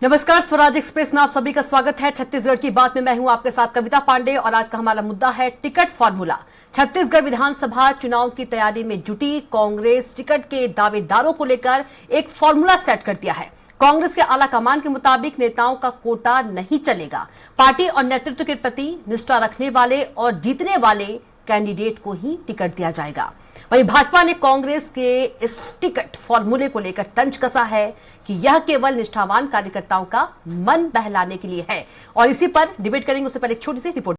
नमस्कार, स्वराज एक्सप्रेस में आप सभी का स्वागत है। छत्तीसगढ़ की बात में मैं हूं आपके साथ कविता पांडे और आज का हमारा मुद्दा है टिकट फॉर्मूला। छत्तीसगढ़ विधानसभा चुनाव की तैयारी में जुटी कांग्रेस टिकट के दावेदारों को लेकर एक फॉर्मूला सेट कर दिया है। कांग्रेस के आला कमान के मुताबिक नेताओं का कोटा नहीं चलेगा। पार्टी और नेतृत्व के प्रति निष्ठा रखने वाले और जीतने वाले कैंडिडेट को ही टिकट दिया जाएगा। वहीं भाजपा ने कांग्रेस के इस टिकट फॉर्मूले को लेकर तंज कसा है कि यह केवल निष्ठावान कार्यकर्ताओं का मन बहलाने के लिए है और इसी पर डिबेट करेंगे। उससे पहले एक छोटी सी रिपोर्ट।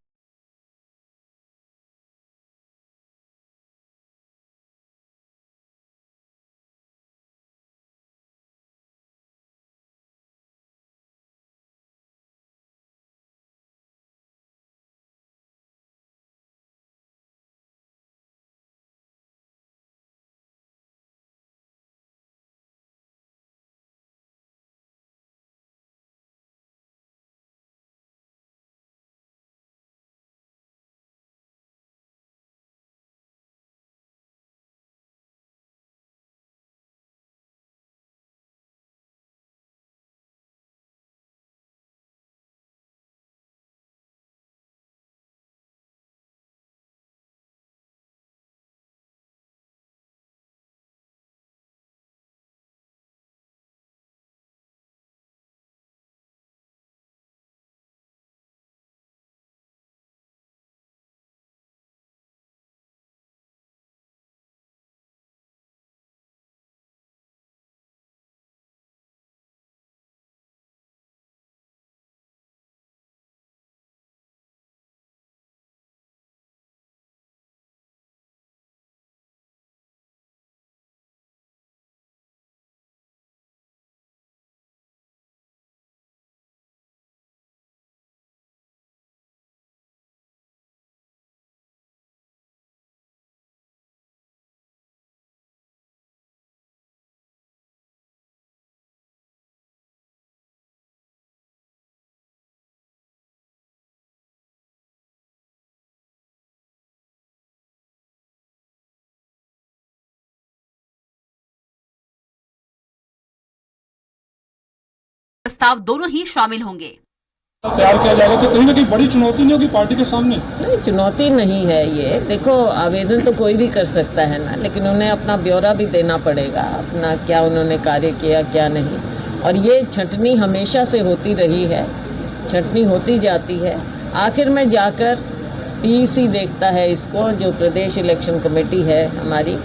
प्रस्ताव दोनों ही शामिल होंगे। तैयार किया जाएगा तो कहीं ना कहीं बड़ी चुनौती नहीं होगी पार्टी के सामने? नहीं, चुनौती नहीं है ये। देखो, आवेदन तो कोई भी कर सकता है ना, लेकिन उन्हें अपना ब्यौरा भी देना पड़ेगा, अपना क्या उन्होंने कार्य किया क्या नहीं। और ये छंटनी हमेशा से होती रही है, छंटनी होती जाती है। आखिर में जाकर पीसी देखता है इसको, जो प्रदेश इलेक्शन कमेटी है हमारी,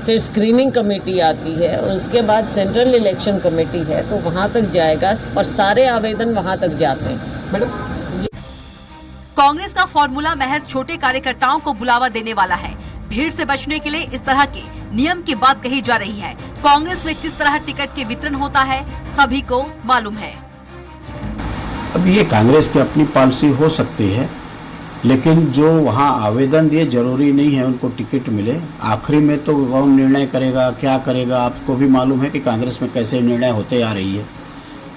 फिर स्क्रीनिंग कमेटी आती है और उसके बाद सेंट्रल इलेक्शन कमेटी है, तो वहां तक जाएगा और सारे आवेदन वहां तक जाते हैं। कांग्रेस का फॉर्मूला महज छोटे कार्यकर्ताओं को बुलावा देने वाला है। भीड़ से बचने के लिए इस तरह के नियम की बात कही जा रही है। कांग्रेस में किस तरह टिकट के वितरण होता है सभी को मालूम है। अब ये कांग्रेस की अपनी पॉलिसी हो सकती है, लेकिन जो वहाँ आवेदन दिए जरूरी नहीं है उनको टिकट मिले। आखिरी में तो कौन निर्णय करेगा, क्या करेगा, आपको भी मालूम है कि कांग्रेस में कैसे निर्णय होते आ रही है।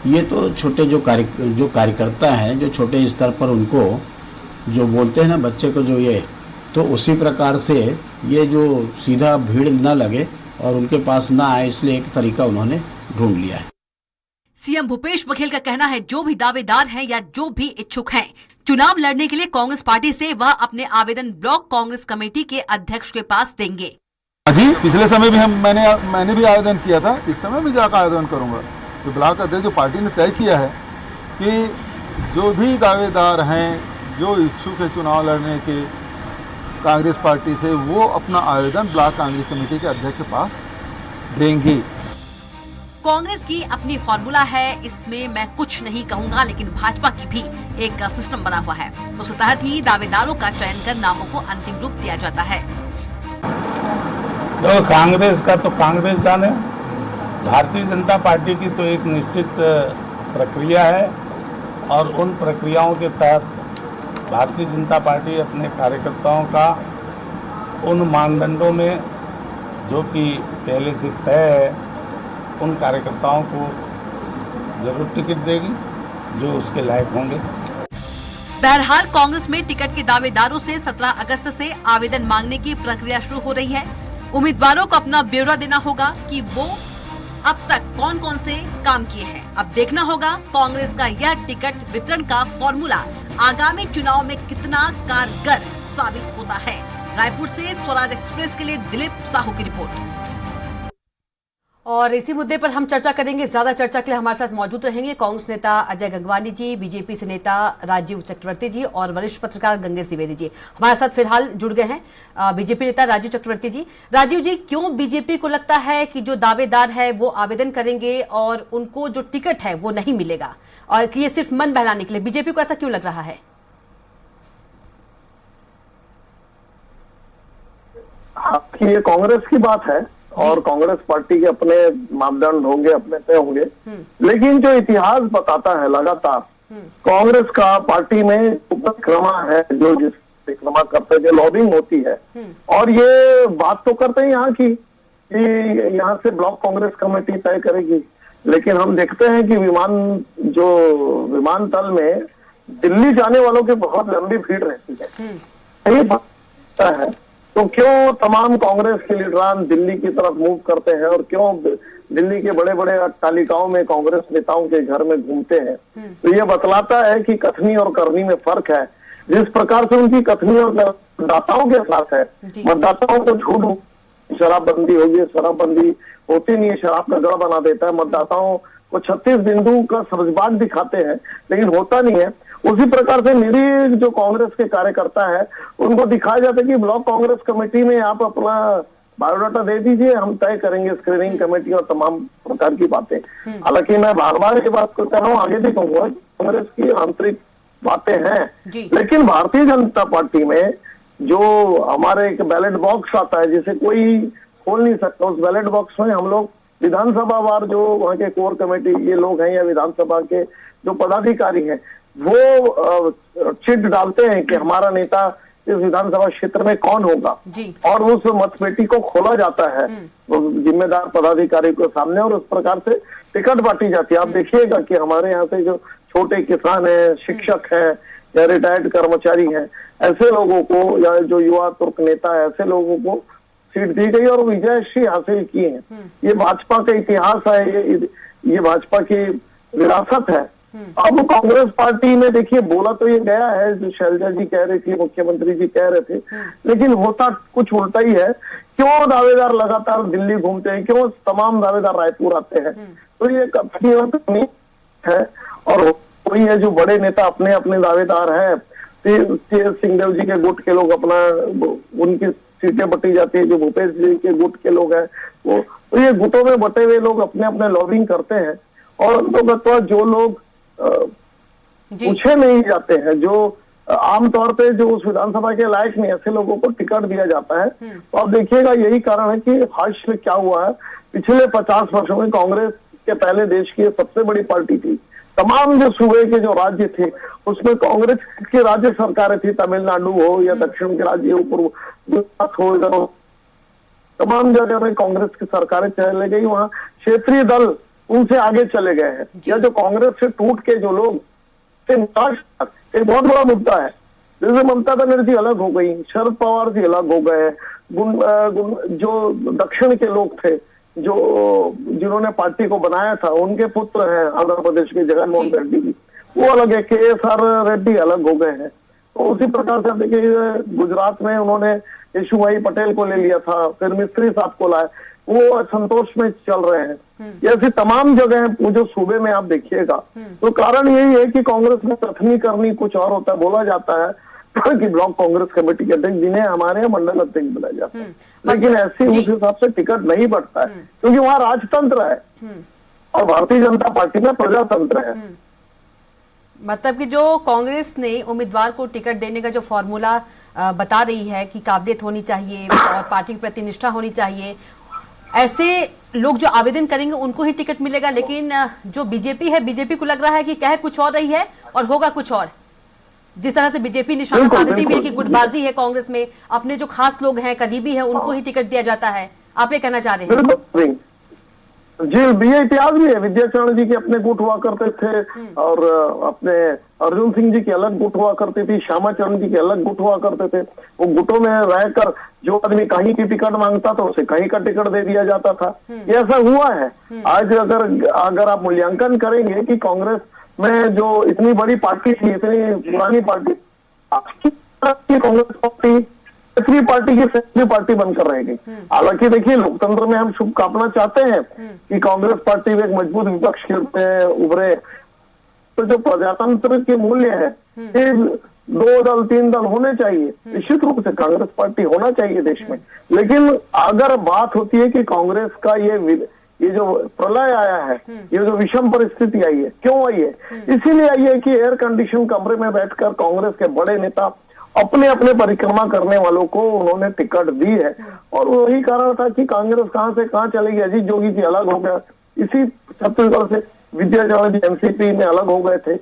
ये तो छोटे जो कार्यकर्ता हैं, जो छोटे स्तर पर उनको जो बोलते हैं ना बच्चे को, जो ये तो उसी प्रकार से ये जो सीधा भीड़ न लगे और उनके पास ना आए, इसलिए एक तरीका उन्होंने ढूंढ लिया है। सीएम भूपेश बघेल का कहना है जो भी दावेदार हैं या जो भी इच्छुक हैं चुनाव लड़ने के लिए कांग्रेस पार्टी से, वह अपने आवेदन ब्लॉक कांग्रेस कमेटी के अध्यक्ष के पास देंगे। जी, पिछले समय भी मैंने भी आवेदन किया था, इस समय भी जाकर आवेदन करूंगा। तो ब्लॉक अध्यक्ष जो पार्टी ने तय किया है कि जो भी दावेदार हैं, जो इच्छुक है चुनाव लड़ने के कांग्रेस पार्टी से, वो अपना आवेदन ब्लॉक कांग्रेस कमेटी के अध्यक्ष के पास देंगे। कांग्रेस की अपनी फॉर्मूला है, इसमें मैं कुछ नहीं कहूंगा, लेकिन भाजपा की भी एक सिस्टम बना हुआ है। उस तहत ही दावेदारों का चयन कर नामों को अंतिम रूप दिया जाता है। तो कांग्रेस का तो कांग्रेस जाने, भारतीय जनता पार्टी की तो एक निश्चित प्रक्रिया है और उन प्रक्रियाओं के तहत भारतीय जनता पार्टी अपने कार्यकर्ताओं का उन मानदंडों में जो कि पहले से तय है, उन कार्यकर्ताओं को जरूर टिकट देगी जो उसके लायक होंगे। बहरहाल कांग्रेस में टिकट के दावेदारों से 17 अगस्त से आवेदन मांगने की प्रक्रिया शुरू हो रही है। उम्मीदवारों को अपना ब्यौरा देना होगा कि वो अब तक कौन कौन से काम किए हैं। अब देखना होगा कांग्रेस का यह टिकट वितरण का फॉर्मूला आगामी चुनाव में कितना कारगर साबित होता है। रायपुर से स्वराज एक्सप्रेस के लिए दिलीप साहू की रिपोर्ट। और इसी मुद्दे पर हम चर्चा करेंगे। ज्यादा चर्चा के लिए हमारे साथ मौजूद रहेंगे कांग्रेस नेता अजय गंगवानी जी, बीजेपी से नेता राजीव चक्रवर्ती जी और वरिष्ठ पत्रकार गंगेश द्विवेदी जी हमारे साथ फिलहाल जुड़ गए हैं। बीजेपी नेता राजीव चक्रवर्ती जी, राजीव जी, क्यों बीजेपी को लगता है कि जो दावेदार है वो आवेदन करेंगे और उनको जो टिकट है वो नहीं मिलेगा, और कि ये सिर्फ मन बहलाने के लिए, बीजेपी को ऐसा क्यों लग रहा है? ये कांग्रेस की बात है और कांग्रेस पार्टी के अपने मापदंड होंगे, अपने तय होंगे, लेकिन जो इतिहास बताता है लगातार कांग्रेस का पार्टी में परिक्रमा है, जो जिस परिक्रमा करते हैं, जो लॉबिंग होती है, और ये बात तो करते हैं यहाँ की कि यहाँ से ब्लॉक कांग्रेस कमेटी तय करेगी, लेकिन हम देखते हैं कि विमानतल में दिल्ली जाने वालों की बहुत लंबी भीड़ रहती है। ये बात है तो क्यों तमाम कांग्रेस के लीडरान दिल्ली की तरफ मूव करते हैं और क्यों दिल्ली के बड़े बड़े अट्टालिकाओं में कांग्रेस नेताओं के घर में घूमते हैं? तो ये बतलाता है कि कथनी और करनी में फर्क है। जिस प्रकार से उनकी कथनी और मतदाताओं के साथ है, मतदाताओं को झूठ शराबबंदी होगी, शराबबंदी होती नहीं है, शराब का गढ़ बना देता है, मतदाताओं को 36 बिंदु का सब्जबाग दिखाते हैं लेकिन होता नहीं है। उसी प्रकार से मेरी जो कांग्रेस के कार्यकर्ता है उनको दिखाया जाता है कि ब्लॉक कांग्रेस कमेटी में आप अपना बायोडाटा दे दीजिए, हम तय करेंगे स्क्रीनिंग कमेटी और तमाम प्रकार की बातें। हालांकि मैं बार बार ये बात कर रहा हूँ, आगे भी कहूंगा, कांग्रेस की आंतरिक बातें हैं, लेकिन भारतीय जनता पार्टी में जो हमारे एक बैलेट बॉक्स आता है जिसे कोई खोल नहीं सकता, उस बैलेट बॉक्स में हम लोग विधानसभा वार जो वहाँ के कोर कमेटी ये लोग हैं या विधानसभा के जो पदाधिकारी हैं वो चिट डालते हैं कि हमारा नेता इस विधानसभा क्षेत्र में कौन होगा, और उस मतपेटी को खोला जाता है जिम्मेदार पदाधिकारी के सामने और उस प्रकार से टिकट बांटी जाती है। आप देखिएगा कि हमारे यहाँ से जो छोटे किसान हैं, शिक्षक हैं या रिटायर्ड कर्मचारी हैं, ऐसे लोगों को या जो युवा तुर्क नेता है, ऐसे लोगों को सीट दी गई और विजयश्री हासिल की है। ये भाजपा का इतिहास है, ये भाजपा की विरासत है। अब कांग्रेस पार्टी में देखिए बोला तो ये गया है, जो शैलजा जी कह रही थी, मुख्यमंत्री जी कह रहे थे, लेकिन होता कुछ उल्टा ही है। क्यों दावेदार लगातार दिल्ली घूमते हैं, क्यों तमाम दावेदार रायपुर आते हैं? तो ये कथनी है और कोई है जो बड़े नेता अपने अपने दावेदार हैं, सिंहदेव जी के गुट के लोग अपना उनकी सीटें बटी जाती है, जो भूपेश जी के गुट के लोग हैं वो, तो ये गुटों में बटे हुए लोग अपने अपने लॉबिंग करते हैं और जो लोग पूछे नहीं जाते हैं, जो आमतौर पे जो उस विधानसभा के लायक नहीं, ऐसे लोगों को टिकट दिया जाता है। तो आप देखिएगा यही कारण है कि हाल में क्या हुआ है, पिछले 50 वर्षों में कांग्रेस के पहले देश की सबसे बड़ी पार्टी थी। तमाम जो सूबे के जो राज्य थे उसमें कांग्रेस की राज्य सरकारें थी, तमिलनाडु हो या दक्षिण के राज्य हो, तमाम जगह में कांग्रेस की सरकारें चले गई, वहाँ क्षेत्रीय दल उनसे आगे चले गए हैं, या जो कांग्रेस से टूट के जो लोग एक बहुत बड़ा मुद्दा है। जैसे ममता बनर्जी अलग हो गई, शरद पवार जी अलग हो गए, जो दक्षिण के लोग थे जिन्होंने पार्टी को बनाया था, उनके पुत्र हैं आंध्र प्रदेश के जगनमोहन रेड्डी जी, वो अलग है, KSR रेड्डी अलग हो गए हैं। तो उसी प्रकार से देखिए गुजरात में उन्होंने यशुभाई पटेल को ले लिया था, फिर मिस्त्री साहब को लाए, वो संतोष में चल रहे हैं। ऐसी तमाम जगह जो सूबे में आप देखिएगा, तो कारण यही है कि कांग्रेस में कथनी करनी कुछ और होता है। बोला जाता है कि ब्लॉक कांग्रेस कमेटी के अध्यक्ष जिन्हें हमारे यहाँ मंडल अध्यक्ष बनाया जाता है, लेकिन ऐसे उस हिसाब से टिकट नहीं बढ़ता है क्योंकि वहाँ राजतंत्र है और भारतीय जनता पार्टी में प्रजातंत्र है। मतलब कि जो कांग्रेस ने उम्मीदवार को टिकट देने का जो फॉर्मूला बता रही है कि काबिलियत होनी चाहिए और पार्टी की प्रति निष्ठा होनी चाहिए, ऐसे लोग जो आवेदन करेंगे उनको ही टिकट मिलेगा, लेकिन जो बीजेपी है, बीजेपी को लग रहा है कि कह कुछ और रही है और होगा कुछ और। जिस तरह से बीजेपी निशाना साधती भी है कि गुटबाजी है कांग्रेस में, अपने जो खास लोग हैं, करीबी है, उनको ही टिकट दिया जाता है। आप ये कहना चाह रहे हैं? जी, ये इतिहास भी है। विद्याचरण जी के अपने गुट हुआ करते थे और अपने अर्जुन सिंह जी की अलग गुट हुआ करती थी, श्यामाचरण जी के अलग गुट हुआ करते थे। वो गुटों में रहकर जो आदमी कहीं की टिकट मांगता था उसे कहीं का टिकट दे दिया जाता था। ये ऐसा हुआ है। आज अगर आप मूल्यांकन करेंगे कि कांग्रेस में जो इतनी बड़ी पार्टी थी, इतनी पुरानी पार्टी, कांग्रेस पार्टी तीसरी पार्टी की सेकेंडरी पार्टी बनकर रहेगी। हालांकि देखिए, लोकतंत्र में हम शुभ कामना चाहते हैं कि कांग्रेस पार्टी में एक मजबूत विपक्ष के रूप में उभरे। तो जो प्रजातंत्र के मूल्य है, 2 दल 3 दल होने चाहिए, निश्चित रूप से कांग्रेस पार्टी होना चाहिए देश में। लेकिन अगर बात होती है कि कांग्रेस का ये जो प्रलय आया है, ये जो विषम परिस्थिति आई है, क्यों आई है? इसीलिए आई है कि एयर कंडीशन कमरे में बैठकर कांग्रेस के बड़े नेता अपने अपने परिक्रमा करने वालों को उन्होंने टिकट दी है। और वही कारण था कि कांग्रेस कहां से कहां चली गई। अजीत जोगी जी अलग हो गया, इसी छत्तीसगढ़ से विद्याचरण जी एनसीपी में अलग हो गए थे।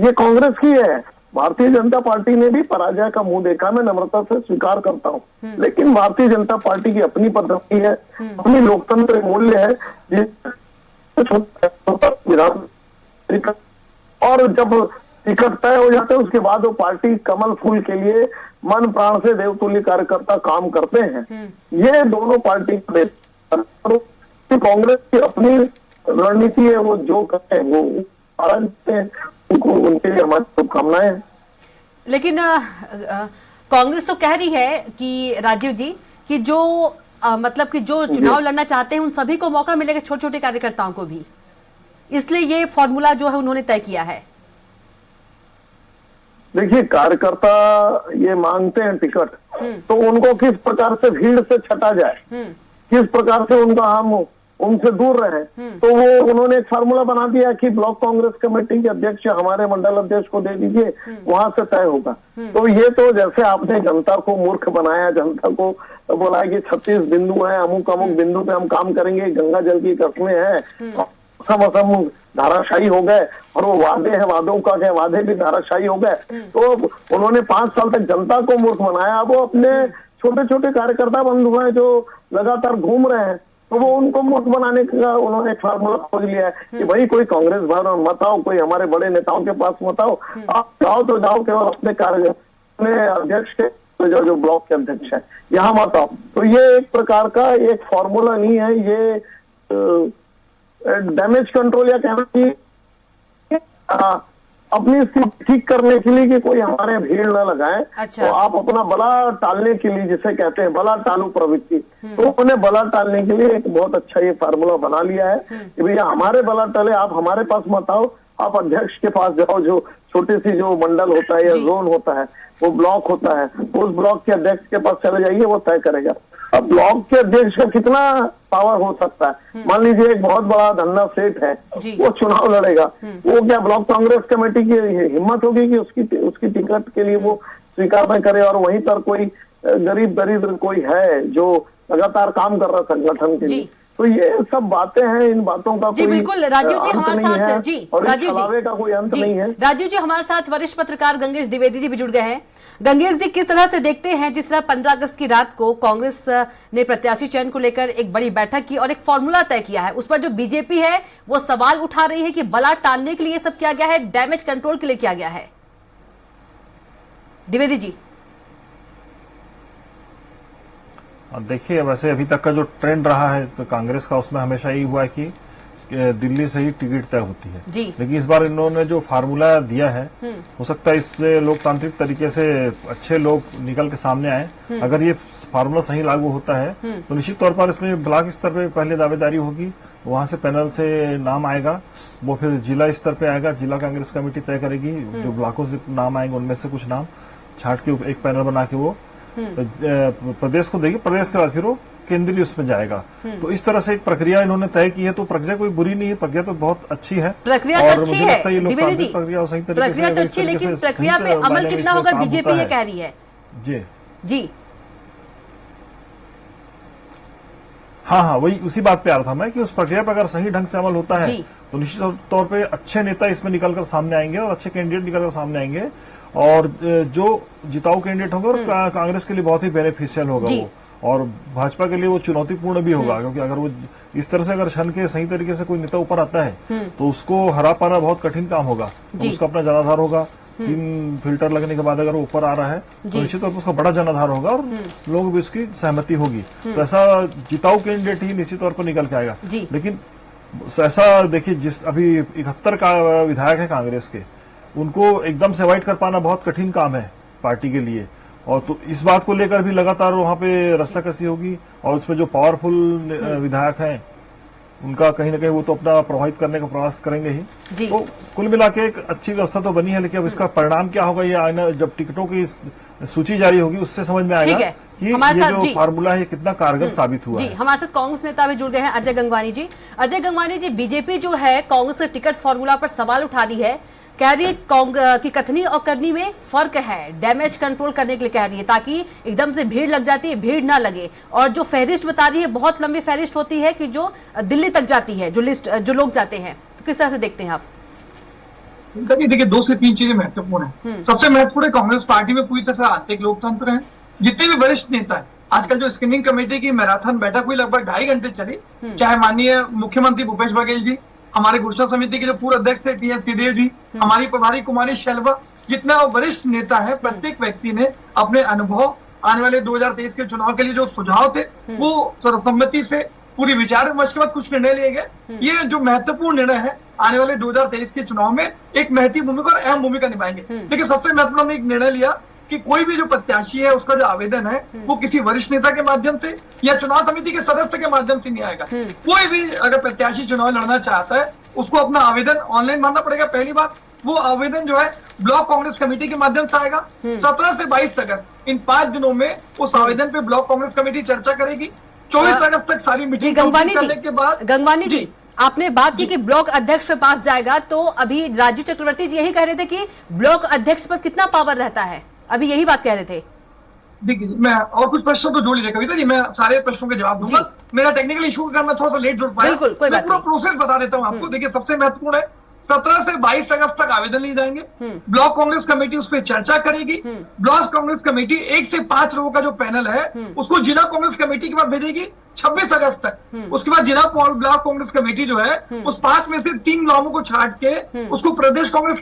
ये कांग्रेस की है। भारतीय जनता पार्टी ने भी पराजय का मुंह देखा, मैं नम्रता से स्वीकार करता हूँ। लेकिन भारतीय जनता पार्टी की अपनी पद्धति है, अपनी लोकतंत्र मूल्य है। और जब टिकट तय हो जाते हैं उसके बाद वो पार्टी कमल फूल के लिए मन प्राण से देवतुल्य कार्यकर्ता काम करते हैं। ये दोनों पार्टी कांग्रेस की अपनी रणनीति है, वो जो करते हैं वो पालन करते हैं, उनके लिए हमारी शुभकामनाएं हैं। लेकिन कांग्रेस तो कह रही है कि राजीव जी कि जो मतलब कि जो चुनाव लड़ना चाहते हैं उन सभी को मौका मिलेगा, छोटे छोटे कार्यकर्ताओं को भी, इसलिए ये फॉर्मूला जो है उन्होंने तय किया है। देखिए, कार्यकर्ता ये मांगते हैं टिकट, तो उनको किस प्रकार से भीड़ से छटा जाए, किस प्रकार से हम उनसे दूर रहे, तो वो उन्होंने एक फार्मूला बना दिया कि ब्लॉक कांग्रेस कमेटी के अध्यक्ष हमारे मंडल अध्यक्ष को दे दीजिए, वहां से तय होगा। तो ये तो जैसे आपने जनता को मूर्ख बनाया, जनता को बोला कि 36 बिंदु है, अमुक अमुक बिंदु पे हम काम करेंगे, गंगा जल की कस्में हैं, सब धाराशाही हो गए। और वो वादे हैं, वादों का क्या, वादे भी धाराशाही हो गए। तो उन्होंने 5 साल तक जनता को मूर्ख बनाया। अब वो अपने छोटे छोटे कार्यकर्ता बंधु हैं जो लगातार घूम रहे हैं, तो वो उनको मूर्ख बनाने का उन्होंने एक फार्मूला खोज लिया है कि भाई कोई कांग्रेस भवन मत आओ, कोई हमारे बड़े नेताओं के पास मत आओ, आप जाओ तो जाओ केवल अपने अध्यक्ष के जो ब्लॉक के अध्यक्ष है यहाँ मत आओ। तो ये एक प्रकार का एक फॉर्मूला नहीं है, ये डैमेज कंट्रोल या कहना कि अपनी स्थिति ठीक करने के लिए कि कोई हमारे भीड़ न लगाए। अच्छा। तो आप अपना बला टालने के लिए, जिसे कहते हैं बला टालू प्रवृत्ति, तो उन्हें बला टालने के लिए एक बहुत अच्छा ये फार्मूला बना लिया है कि भैया हमारे बला टले, आप हमारे पास मत आओ, आप अध्यक्ष के पास जाओ। जो छोटी सी जो मंडल होता है या जोन होता है, वो ब्लॉक होता है, उस ब्लॉक के अध्यक्ष के पास चले जाइए, वो तय करेगा। अब ब्लॉक के अध्यक्ष का कितना पावर हो सकता है? मान लीजिए एक बहुत बड़ा धन्ना सेठ है, वो चुनाव लड़ेगा, वो क्या ब्लॉक कांग्रेस कमेटी की हिम्मत होगी कि उसकी टिकट के लिए वो स्वीकार न करे? और वहीं पर कोई गरीब दरिद्र कोई है जो लगातार काम कर रहा संगठन के लिए, तो ये सब बातें हैं। इन बातों का जी बिल्कुल राजीव जी हमारे साथ, जी राजीव जी का कोई अंत नहीं है। राजीव जी हमारे साथ वरिष्ठ पत्रकार गंगेश द्विवेदी जी भी जुड़ गए हैं। गंगेश जी, किस तरह से देखते हैं जिस तरह 15 अगस्त की रात को कांग्रेस ने प्रत्याशी चयन को लेकर एक बड़ी बैठक की और एक फॉर्मूला तय किया है, उस पर जो बीजेपी है वो सवाल उठा रही है कि बला टालने के लिए सब किया गया है, डैमेज कंट्रोल के लिए किया गया है? द्विवेदी जी। देखिए, वैसे अभी तक का जो ट्रेंड रहा है तो कांग्रेस का, उसमें हमेशा यही हुआ है कि दिल्ली से ही टिकट तय होती है। लेकिन इस बार इन्होंने जो फार्मूला दिया है, हो सकता है इसमें लोकतांत्रिक तरीके से अच्छे लोग निकल के सामने आए। अगर ये फार्मूला सही लागू होता है तो निश्चित तौर पर इसमें ब्लॉक स्तर पे पहले दावेदारी होगी, वहां से पैनल से नाम आएगा, वो फिर जिला स्तर पे आएगा, जिला कांग्रेस कमेटी तय करेगी, जो ब्लॉकों से नाम आएंगे उनमें से कुछ नाम छांट के एक पैनल बना के वो प्रदेश को देगी, प्रदेश के बाद फिर वो केंद्रीय उसमें जाएगा। तो इस तरह से एक प्रक्रिया इन्होंने तय की है। तो प्रक्रिया कोई बुरी नहीं है, प्रक्रिया तो बहुत अच्छी है। प्रक्रिया तो अच्छी है, प्रक्रिया सही तरीके से, प्रक्रिया तो अच्छी, लेकिन प्रक्रिया पे अमल कितना होगा बीजेपी ये कह रही है। जी जी हाँ, वही उसी बात पे आ रहा था मैं कि उस प्रक्रिया पर अगर सही ढंग से अमल होता है तो निश्चित तौर पे अच्छे नेता इसमें निकलकर सामने आएंगे और अच्छे कैंडिडेट निकलकर सामने आएंगे, और जो जिताऊ कैंडिडेट होंगे और कांग्रेस के लिए बहुत ही बेनिफिशियल होगा वो। और भाजपा के लिए वो चुनौतीपूर्ण भी होगा, क्योंकि अगर वो इस तरह से अगर छन के सही तरीके से कोई नेता ऊपर आता है तो उसको हरा पाना बहुत कठिन काम होगा। तो उसका अपना जनाधार होगा, 3 फिल्टर लगने के बाद अगर वो ऊपर आ रहा है तो निश्चित तौर पर उसका बड़ा जनाधार होगा और लोगों भी उसकी सहमति होगी। तो ऐसा जिताऊ कैंडिडेट ही निश्चित तौर पर निकल के आएगा। लेकिन ऐसा देखिए, जिस अभी 71 का विधायक है कांग्रेस के, उनको एकदम से अवॉइड कर पाना बहुत कठिन काम है पार्टी के लिए। और तो इस बात को लेकर भी लगातार वहां पे रस्साकसी होगी और उसमें जो पावरफुल विधायक हैं उनका कहीं ना कहीं वो तो अपना प्रभावित करने का प्रयास करेंगे ही। तो कुल मिला के एक अच्छी व्यवस्था तो बनी है, लेकिन अब इसका परिणाम क्या होगा ये आना जब टिकटों की सूची जारी होगी उससे समझ में आएगा कि ये जो फार्मूला है कितना कारगर साबित हुआ है। हमारे साथ कांग्रेस नेता भी जुड़ गए हैं, अजय गंगवानी जी। अजय गंगवानी जी, बीजेपी जो है कांग्रेस के टिकट फॉर्मूला पर सवाल उठा रही है, कह रही है कि कथनी और करनी में फर्क है, डैमेज कंट्रोल करने के लिए कह रही है ताकि एकदम से भीड़ लग जाती है, भीड़ ना लगे। और जो फहरिस्त बता रही है बहुत लंबी फहरिस्त होती है कि जो दिल्ली तक जाती है, जो लिस्ट जो लोग जाते हैं। तो किस तरह से देखते हैं आप? देखिए 2 से 3 चीजें महत्वपूर्ण है। सबसे महत्वपूर्ण है, कांग्रेस पार्टी में पूरी तरह से आंतरिक लोकतंत्र है। जितने भी वरिष्ठ नेता है, आजकल जो स्क्रीनिंग कमेटी की मैराथन बैठक हुई लगभग 2.5 घंटे चली, चाहे माननीय मुख्यमंत्री भूपेश बघेल जी, हमारे घोषणा समिति के जो पूर्व अध्यक्ष थे टी.एस. त्रिदेव जी, हमारी प्रभारी कुमारी शैलवा, जितना वरिष्ठ नेता है, प्रत्येक व्यक्ति ने अपने अनुभव, आने वाले 2023 के चुनाव के लिए जो सुझाव थे वो सर्वसम्मति से पूरी विचार विमर्श के बाद कुछ निर्णय लिए गए। ये जो महत्वपूर्ण निर्णय है आने वाले 2023 के चुनाव में एक महती भूमिका और अहम भूमिका निभाएंगे। लेकिन सबसे महत्वपूर्ण एक निर्णय लिया कि कोई भी जो प्रत्याशी है उसका जो आवेदन है वो किसी वरिष्ठ नेता के माध्यम से या चुनाव समिति के सदस्य के माध्यम से नहीं आएगा। कोई भी अगर प्रत्याशी चुनाव लड़ना चाहता है उसको अपना आवेदन ऑनलाइन भरना पड़ेगा। पहली बात, वो आवेदन जो है ब्लॉक कांग्रेस कमेटी के माध्यम से आएगा। 17 से 22 अगस्त इन 5 दिनों में उस आवेदन पे ब्लॉक कांग्रेस कमेटी चर्चा करेगी। 24 अगस्त तक सारी मीटिंग करने के बाद गंगवानी जी, आपने बात की कि ब्लॉक अध्यक्ष के पास जाएगा, तो अभी राजीव चक्रवर्ती जी यही कह रहे थे कि ब्लॉक अध्यक्ष पर कितना पावर रहता है, अभी यही बात कह रहे थे। देखिए, मैं और कुछ प्रश्नों को जोड़ लीजिए कविता जी, मैं सारे प्रश्नों के जवाब दूंगा। मेरा टेक्निकल इशू का मैं थोड़ा सा लेट जुड़ पाया, बिल्कुल, कोई मैं बात पूरा नहीं। प्रोसेस बता देता हूँ आपको। देखिए, सबसे महत्वपूर्ण है 17 से 22 अगस्त तक आवेदन लिए जाएंगे। ब्लॉक कांग्रेस कमेटी उस पर चर्चा करेगी। ब्लॉक कांग्रेस कमेटी 1 से 5 लोगों का जो पैनल है उसको जिला कांग्रेस कमेटी के पास भेजेगी 26 अगस्त तक। उसके बाद जिला ब्लॉक कांग्रेस कमेटी जो है उस 5 में से 3 नामों को छांट के उसको प्रदेश कांग्रेस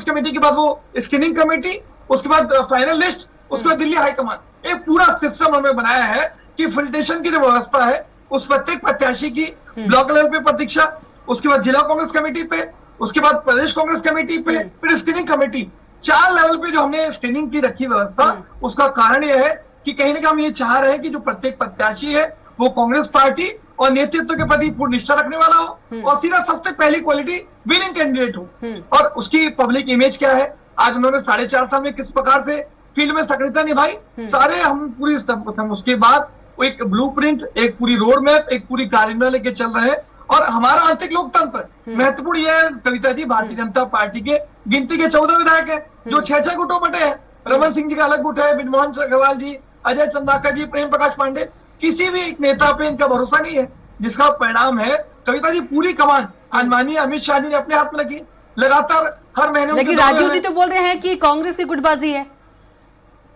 कमेटी के बाद वो स्क्रीनिंग कमेटी, उसके बाद फाइनल लिस्ट, उसके बाद दिल्ली हाईकमान। एक पूरा सिस्टम हमने बनाया है कि फिल्ट्रेशन की जो व्यवस्था है उस प्रत्येक प्रत्याशी की ब्लॉक लेवल पे प्रतीक्षा, उसके बाद जिला कांग्रेस कमेटी पे, उसके बाद प्रदेश कांग्रेस कमेटी पे, फिर स्क्रीनिंग कमेटी। 4 लेवल पे जो हमने स्क्रीनिंग की रखी व्यवस्था, उसका कारण यह है कि कहीं ना कहीं हम ये चाह रहे हैं कि जो प्रत्येक प्रत्याशी है वो कांग्रेस पार्टी और नेतृत्व के प्रति पूर्ण निष्ठा रखने वाला हो और सीधा सबसे पहली क्वालिटी विनिंग कैंडिडेट हो। और उसकी पब्लिक इमेज क्या है, आज उन्होंने 4.5 साल में किस प्रकार से फील्ड में सक्रियता निभाई, सारे हम पूरी उसके बाद एक ब्लूप्रिंट, एक पूरी रोड मैप, एक पूरी कार्ययोजना लेके चल रहे हैं। और हमारा आंतरिक लोकतंत्र महत्वपूर्ण यह है कविता जी, भारतीय जनता पार्टी के गिनती के 14 विधायक हैं जो 6-6 गुटों बटे हैं। रमन सिंह जी का अलग गुट है, बिजमोहन अग्रवाल जी, अजय चंदाकर जी, प्रेम प्रकाश पांडे, किसी भी एक नेता पे इनका भरोसा नहीं है, जिसका परिणाम है कविता जी पूरी कमान आज माननीय अमित शाह जी ने अपने हाथ में रखी। लगातार हर महीने, लेकिन राजीव जी तो बोल रहे हैं कि कांग्रेस की गुटबाजी है।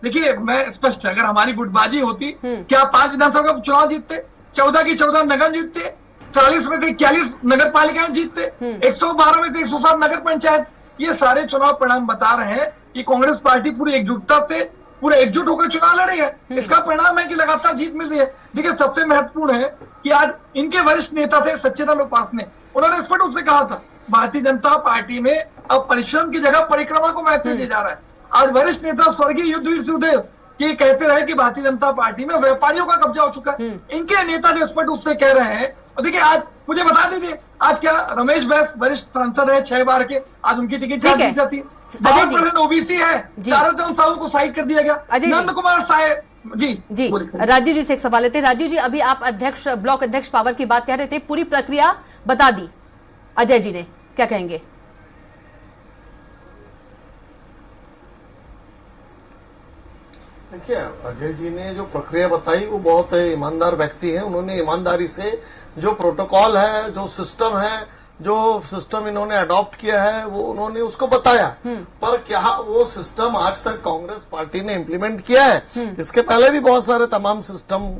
देखिए, मैं स्पष्ट है, अगर हमारी गुटबाजी होती क्या 5 विधानसभा चुनाव जीतते, 14 की 14 नगर जीतते, 40 में से 41 नगर पालिकाएं जीतते, 112 में से 107 नगर पंचायत। ये सारे चुनाव परिणाम बता रहे हैं कि कांग्रेस पार्टी पूरी एकजुटता से पूरे एकजुट होकर चुनाव लड़ी है। इसका परिणाम है कि लगातार जीत मिल रही है। देखिए, सबसे महत्वपूर्ण है कि आज इनके वरिष्ठ नेता थे सच्चिदानंद उपासने, उन्होंने स्पष्ट रूप से कहा था भारतीय जनता पार्टी में अब परिश्रम की जगह परिक्रमा को महत्व दिया जा रहा है। आज वरिष्ठ नेता स्वर्गीय युद्धवीर सिंहदेव ये कहते रहे कि भारतीय जनता पार्टी में व्यापारियों का कब्जा हो चुका है। इनके नेता जो स्पष्ट रूप से कह रहे हैं, और देखिए आज मुझे बता दीजिए, आज क्या रमेश बैस वरिष्ठ सांसद है 6 बार के, आज उनकी टिकट काट दी जाती है। 12% ओबीसी है, ताराचंद साहू को साइड कर दिया गया। नंद कुमार साहेब जी राजीव जी से एक सवाल लेते हैं। राजीव जी, अभी आप अध्यक्ष ब्लॉक अध्यक्ष पावर की बात कह रहे थे, पूरी प्रक्रिया बता दी, अजय जी ने क्या कहेंगे? देखिए, अजय जी ने जो प्रक्रिया बताई वो बहुत ईमानदार व्यक्ति है। उन्होंने ईमानदारी से जो प्रोटोकॉल है, जो सिस्टम है, जो सिस्टम इन्होंने अडॉप्ट किया है वो उन्होंने उसको बताया, पर क्या वो सिस्टम आज तक कांग्रेस पार्टी ने इम्प्लीमेंट किया है? इसके पहले भी बहुत सारे तमाम सिस्टम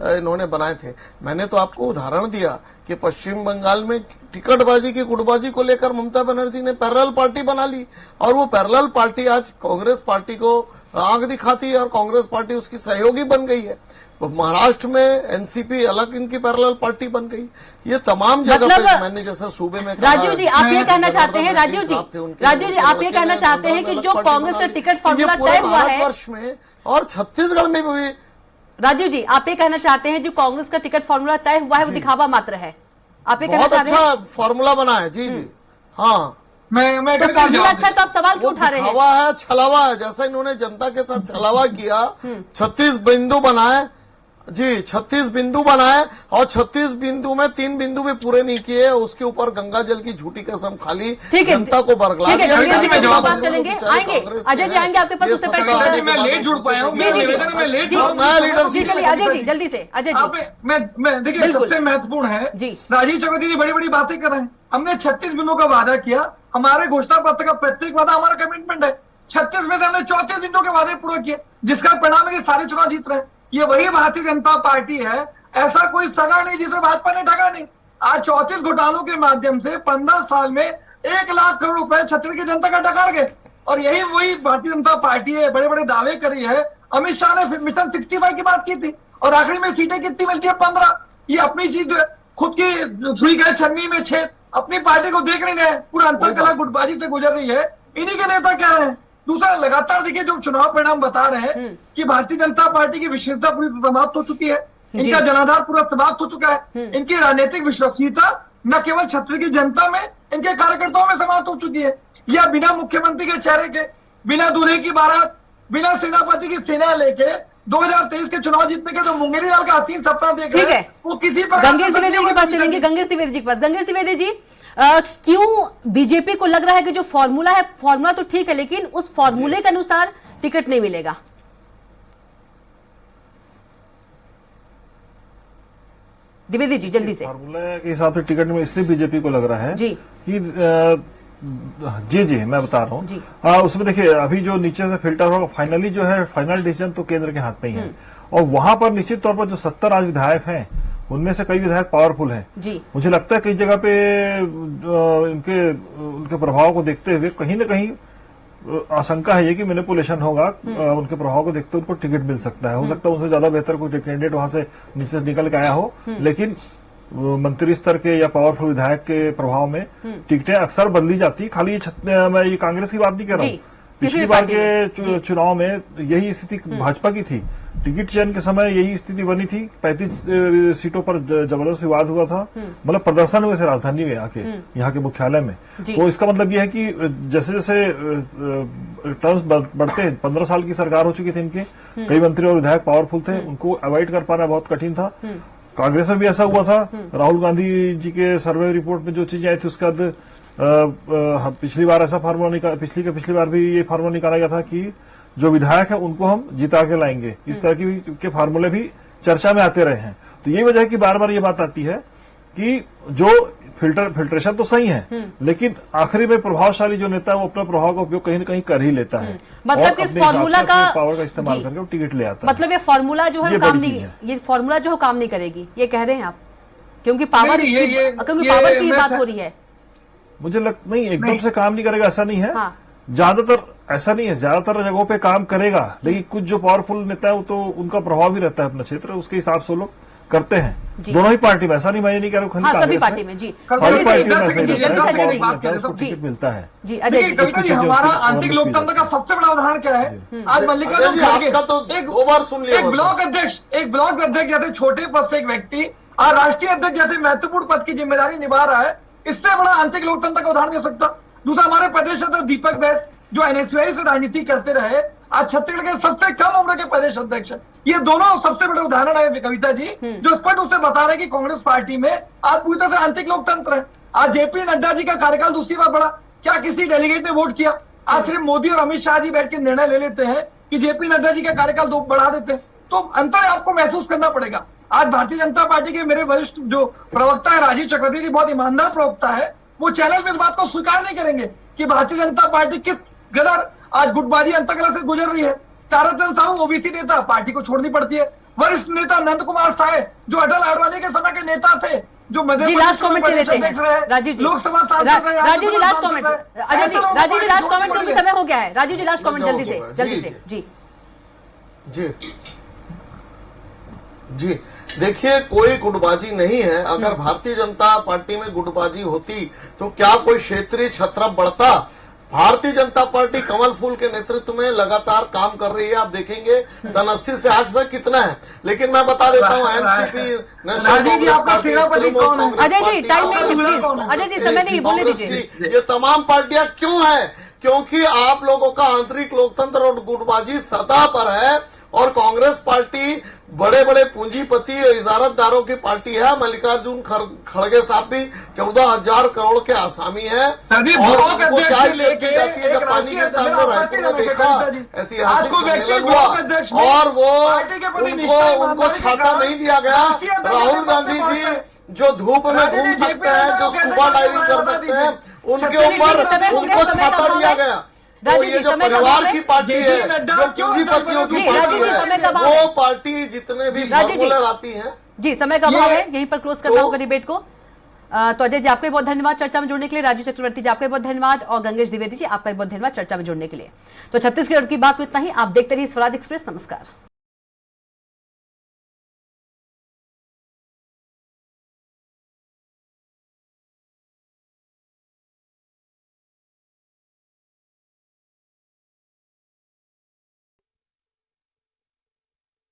इन्होंने बनाए थे। मैंने तो आपको उदाहरण दिया कि पश्चिम बंगाल में टिकटबाजी की गुटबाजी को लेकर ममता बनर्जी ने पैरेलल पार्टी बना ली, और वो पैरेलल पार्टी आज कांग्रेस पार्टी को आंख दिखाती है और कांग्रेस पार्टी उसकी सहयोगी बन गई है। महाराष्ट्र में एनसीपी अलग इनकी पैरेलल पार्टी बन गई। ये तमाम जगह पे मैंने जैसा सूबे में राजीव जी आप ये कहना चाहते हैं, राजीव जी आप ये कहना चाहते हैं कि जो कांग्रेस का टिकट फॉर्मूला तय हुआ है वर्ष में और छत्तीसगढ़ में भी, राजीव जी आप ये कहना चाहते हैं जो कांग्रेस का टिकट फॉर्मूला तय हुआ है वो दिखावा मात्र है, आप ये कहना चाहते हैं? बहुत अच्छा फॉर्मूला बना है। जी जी हाँ, मैं तो फॉर्मूला अच्छा तो आप सवाल क्यों उठा रहे हैं? दिखावा है, छलावा है, जैसा इन्होंने जनता के साथ छलावा किया। 36 बिंदु बनाए जी, 36 बिंदु बनाए और 36 बिंदु में 3 बिंदु भी पूरे नहीं किए, उसके ऊपर गंगा जल की झूठी कसम खाली जनता को बरगला दिया। चलेंगे आएंगे अजय जी, आएंगे आपके पास, उससे पहले मैं लेट जुड़ पाया हूँ, नया लीडर जी, चलिए अजय जी जल्दी से। अजय जी मैं देखिए सबसे महत्वपूर्ण है जी, राजीव चक्रवर्ती जी बड़ी बड़ी बातें कर रहे हैं। हमने 36 बिंदुओं का वादा किया, हमारे घोषणा पत्र का प्रत्येक वादा हमारा कमिटमेंट है। 36 में से हमने 34 बिंदुओं के वादे पूरे किए, जिसका परिणाम है कि सारे चुनाव जीत रहे हैं। ये वही भारतीय जनता पार्टी है, ऐसा कोई सगा नहीं जिसे भाजपा ने ठगा नहीं। आज 34 घोटालों के माध्यम से 15 साल में 1 लाख करोड़ रुपए छत्तीसगढ़ की जनता का डकार गए, और यही वही भारतीय जनता पार्टी है। बड़े बड़े दावे करी है, अमित शाह ने मिशन 65 की बात की थी, और आखिरी में सीटें कितनी मिलती है? 15। ये अपनी चीज खुद की सुई गए छन्नी में छेद, अपनी पार्टी को देख नहीं रहे, पूरा अंतर कला गुटबाजी से गुजर रही है। इन्हीं के नेता कह रहे हैं। दूसरा, लगातार देखिए जो चुनाव परिणाम बता रहे हैं कि भारतीय जनता पार्टी की विशेषता पूरी समाप्त हो चुकी है, इनका जनाधार पूरा समाप्त हो चुका है, इनकी राजनीतिक विश्वसनीयता न केवल छत्तीसगढ़ की जनता में, इनके कार्यकर्ताओं में समाप्त हो चुकी है। यह बिना मुख्यमंत्री के चेहरे के, बिना दूल्हे की बारात, बिना सेनापति की सेना लेके 2023 के चुनाव जीतने के जो मुंगेरी लाल का हसीन सपना देख रहे हैं, वो किसी पर। गंगेश द्विवेदी जी के पास चलेंगे, गंगेश द्विवेदी जी के पास। गंगेश द्विवेदी जी, क्यों बीजेपी को लग रहा है कि जो फॉर्मूला है, फॉर्मूला तो ठीक है लेकिन उस फॉर्मूले के अनुसार टिकट नहीं मिलेगा? द्विवेदी जी जल्दी से। फॉर्मूले के हिसाब से टिकट में इसलिए बीजेपी को लग रहा है जी कि जी मैं बता रहा हूँ। उसमें देखिए अभी जो नीचे से फिल्टर होगा, फाइनली जो है फाइनल डिसीजन तो केंद्र के हाथ में ही है, और वहां पर निश्चित तौर पर जो 70 आज विधायक हैं उनमें से कई विधायक पावरफुल हैं जी। मुझे लगता है कई जगह पे उनके प्रभाव को देखते हुए कहीं न कहीं आशंका है ये कि मैनिपुलेशन होगा, उनके प्रभाव को देखते उनको टिकट मिल सकता है। हो सकता है उनसे ज्यादा बेहतर कोई कैंडिडेट वहां से नीचे निकल के आया हो, लेकिन मंत्री स्तर के या पावरफुल विधायक के प्रभाव में टिकटें अक्सर बदली जाती। खाली मैं ये कांग्रेस की बात नहीं कर रहा हूँ, पिछली बार के चुनाव में यही स्थिति भाजपा की थी। टिकट चयन के समय यही स्थिति बनी थी, 35 सीटों पर जबरदस्त विवाद हुआ था, मतलब प्रदर्शन हुए थे राजधानी में आके, यहाँ के मुख्यालय में। तो इसका मतलब यह है कि जैसे जैसे टर्म्स बढ़ते हैं, 15 साल की सरकार हो चुकी थी इनके, कई मंत्री और विधायक पावरफुल थे, उनको अवॉइड कर पाना बहुत कठिन था। कांग्रेस में भी ऐसा हुआ था, राहुल गांधी जी के सर्वे रिपोर्ट में जो चीजें आई थी उसके बाद पिछली बार ऐसा फार्मूला पिछली बार भी ये फार्मूला निकाला गया था कि जो विधायक है उनको हम जिता के लाएंगे। इस तरह के फार्मूले भी चर्चा में आते रहे हैं। तो ये वजह है कि बार बार ये बात आती है कि जो फिल्ट्रेशन तो सही है, लेकिन आखिरी में प्रभावशाली जो नेता है वो अपना प्रभाव का उपयोग कहीं न कहीं कर ही लेता है, मतलब कि इस फॉर्मूला का पावर का इस्तेमाल करके वो टिकट ले आता है। मतलब ये फॉर्मूला जो है काम नहीं, ये फॉर्मूला जो है काम नहीं करेगी, ये कह रहे हैं आप? क्योंकि पावर की बात हो रही है। मुझे नहीं, एकदम से काम नहीं करेगा ऐसा नहीं है। ज्यादातर ऐसा नहीं है, ज्यादातर जगहों पे काम करेगा, लेकिन कुछ जो पावरफुल नेता है वो तो उनका प्रभाव भी रहता है अपना क्षेत्र, उसके हिसाब से लोग करते हैं दोनों ही पार्टी में। ऐसा नहीं, मैं ये नहीं कह रहा हूँ सभी पार्टी में जी, सभी पार्टी में उसको टिकट मिलता है जी। अजय जी, हमारा आंतरिक लोकतंत्र का सबसे बड़ा उदाहरण क्या है? आज मल्लिकार्जुन एक ब्लॉक अध्यक्ष जैसे छोटे पद से एक व्यक्ति आज राष्ट्रीय अध्यक्ष जैसे महत्वपूर्ण पद की जिम्मेदारी निभा रहा है, इससे बड़ा आंतरिक लोकतंत्र का उदाहरण दे सकता। दूसरा, हमारे प्रदेश अध्यक्ष दीपक बैस जो एनएसयूआई से राजनीति करते रहे, आज छत्तीसगढ़ के सबसे कम उम्र के प्रदेश अध्यक्ष। ये दोनों सबसे बड़े उदाहरण है कविता जी, जो स्पष्ट रूप से बता रहे हैं कि कांग्रेस पार्टी में आज पूरी तरह से आंतरिक लोकतंत्र है। आज जेपी नड्डा जी का कार्यकाल दूसरी बार बढ़ा, क्या किसी डेलीगेट ने वोट किया? आज सिर्फ मोदी और अमित शाह जी बैठ के निर्णय ले लेते हैं कि जेपी नड्डा जी का कार्यकाल बढ़ा देते हैं, तो अंतर आपको महसूस करना पड़ेगा। आज भारतीय जनता पार्टी के मेरे वरिष्ठ जो प्रवक्ता है राजीव चक्रवर्ती जी, बहुत ईमानदार प्रवक्ता है, वो चैनल में इस बात को स्वीकार नहीं करेंगे कि भारतीय जनता पार्टी किस गदर आज गुटबाजी अंतर्गत से गुजर रही है। ताराचंद साहू ओबीसी नेता, पार्टी को छोड़नी पड़ती है। वरिष्ठ नेता नंद कुमार साय जो अटल आडवाणी के समय के नेता थे, जो मध्य जी लास्ट कमेंट ले लेते हैं राजीव जी। लोकसभा सांसद रहे, राजीव जी लास्ट कमेंट, अजय जी राजीव जी लास्ट कमेंट, क्योंकि समय हो गया है। राजीव जी लास्ट कमेंट जल्दी से जी जी जी। देखिए, कोई गुटबाजी नहीं है। अगर भारतीय जनता पार्टी में गुटबाजी होती तो क्या कोई क्षेत्रीय छत्रप बढ़ता? भारतीय जनता पार्टी कमल फूल के नेतृत्व में लगातार काम कर रही है। आप देखेंगे सन 80 से आज तक कितना है। लेकिन मैं बता देता हूं, NCP, National Congress Party, Trinamool Congress, Ajay ji time नहीं, प्लीज अजय जी समय नहीं, बोलने दीजिए। ये तमाम पार्टियां क्यों है? क्योंकि आप लोगों का आंतरिक लोकतंत्र और गुटबाजी सतह पर है और कांग्रेस पार्टी बड़े बड़े पूंजीपति इजारतदारों की पार्टी है। मल्लिकार्जुन खड़गे साहब भी 14,000 करोड़ के आसामी है और उनको क्या लेके जाती है। जब पानी के सामने रायपुर में देखा ऐतिहासिक सम्मेलन हुआ और वो उनको छाता नहीं दिया गया। राहुल गांधी जी जो धूप में घूम सकते हैं, जो स्कूबा डाइविंग कर सकते हैं, उनके ऊपर उनको छाता दिया गया। तो ये जो परिवार की पार्टी है, जो पूंजीपतियों की पार्टी है, वो पार्टी जितने भी फॉर्मूले लाती है। जी समय का अभाव है, यहीं पर क्लोज करना होगा डिबेट को। तो अजय जी आपका भी बहुत धन्यवाद चर्चा में जुड़ने के लिए, राजीव चक्रवर्ती जी आपका भी बहुत धन्यवाद और गंगेश द्विवेदी जी आपका भी बहुत धन्यवाद चर्चा में जुड़ने के लिए। तो छत्तीसगढ़ की बात में इतना ही। आप देखते रहिए स्वराज एक्सप्रेस। नमस्कार।